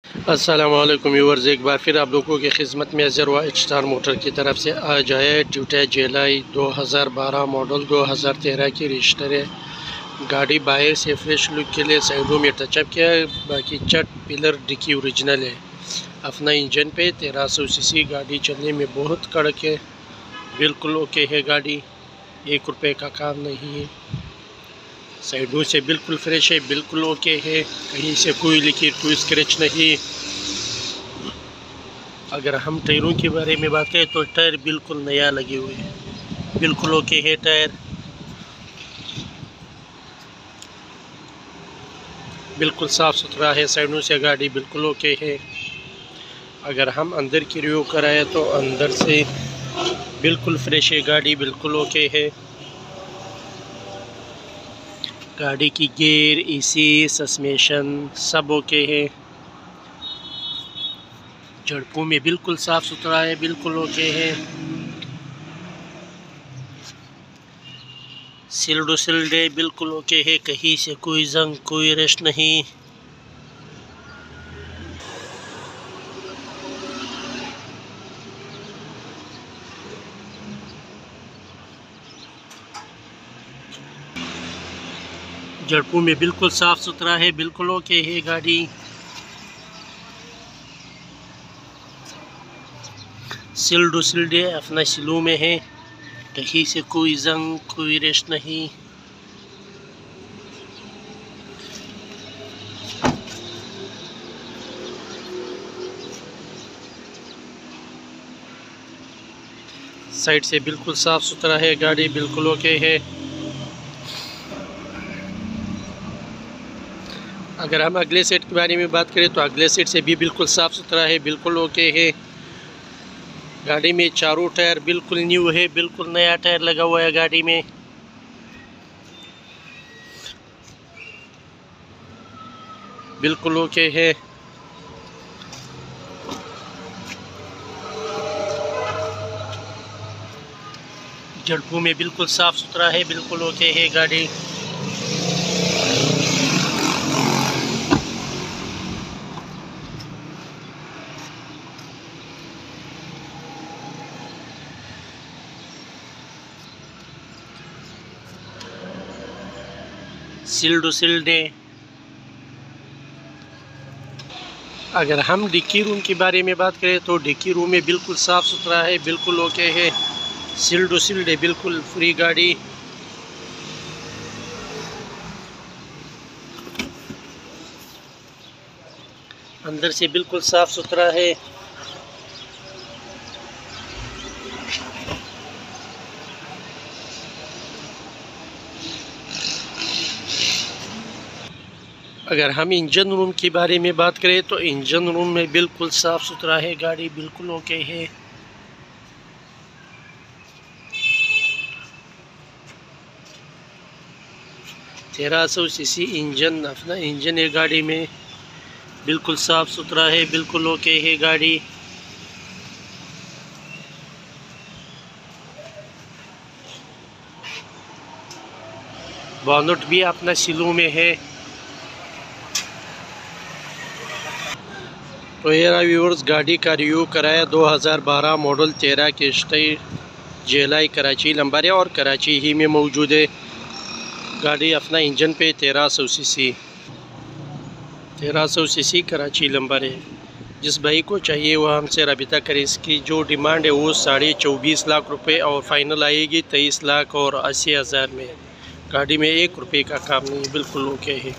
अस्सलामुअलैकुम व्यूअर्स, एक बार फिर आप लोगों की खिदमत में अज़र व स्टार मोटर की तरफ से आज आया टोयोटा जेलाई 2012 मॉडल 2013 की रजिस्टर है। गाड़ी बाहर से फ्रेश लुक के लिए साइडों में टचअप किया है, बाकी चट पिलर डिक्की ओरिजिनल है। अपना इंजन पे 1300 सीसी गाड़ी चलने में बहुत कड़क है, बिल्कुल ओके है गाड़ी, 1 रुपये का काम नहीं है। साइडों से बिल्कुल फ्रेश है, बिल्कुल ओके है, कहीं से कोई लीकेज कोई स्क्रैच नहीं। अगर हम टायरों के बारे में बात करें तो टायर बिल्कुल नया लगे हुए हैं, बिल्कुल ओके है टायर, बिल्कुल साफ़ सुथरा है। साइडों से गाड़ी बिल्कुल ओके है। अगर हम अंदर की रिव्यू कराए तो अंदर से बिल्कुल फ्रेश है गाड़ी, बिल्कुल ओके है। गाड़ी की गियर, एसी, सस्पेंशन सब ओके है। झड़पों में बिल्कुल साफ़ सुथरा है, बिल्कुल ओके है। सिल्डो सिल्डे बिल्कुल ओके है, कहीं से कोई जंग कोई रेस्ट नहीं। झड़पों में बिल्कुल साफ़ सुथरा है, बिल्कुल ओके है गाड़ी। सिल्डो सिल्डे अपना सिलों में है, कहीं से कोई जंग कोई रेस्ट नहीं। साइड से बिल्कुल साफ़ सुथरा है गाड़ी, बिल्कुल ओके है। अगर हम अगले सेट के बारे में बात करें तो अगले सेट से भी बिल्कुल साफ़ सुथरा है, बिल्कुल ओके है। गाड़ी में चारों टायर बिल्कुल न्यू है, बिल्कुल नया टायर लगा हुआ है गाड़ी में। बिल्कुल ओके है। झड़पों में बिल्कुल साफ़ सुथरा है, बिल्कुल ओके है गाड़ी। सिल्डो सिल्डे। अगर हम डिक्की रूम के बारे में बात करें तो डिक्की रूम में बिल्कुल साफ़ सुथरा है, बिल्कुल ओके है। सिल्डो सिल्डे बिल्कुल फ्री गाड़ी। अंदर से बिल्कुल साफ़ सुथरा है। अगर हम इंजन रूम के बारे में बात करें तो इंजन रूम में बिल्कुल साफ़ सुथरा है गाड़ी, बिल्कुल ओके है। तेरह 1300 सीसी इंजन अपना इंजन है गाड़ी में, बिल्कुल साफ़ सुथरा है, बिल्कुल ओके है गाड़ी। बॉनेट भी अपना सिलों में है। तो ये रहा व्यूअर्स, गाड़ी का रिव्यू कराया 2012 मॉडल 13 के जेलाई कराची नंबर है और कराची ही में मौजूद है। गाड़ी अपना इंजन पे 1300 सीसी कराची नंबर है। जिस भाई को चाहिए वह हमसे रब्ता करें। इसकी जो डिमांड है वो 24.5 लाख रुपए और फाइनल आएगी 23 लाख और 80 हज़ार में। गाड़ी में 1 रुपये का काम नहीं, बिल्कुल ओके है।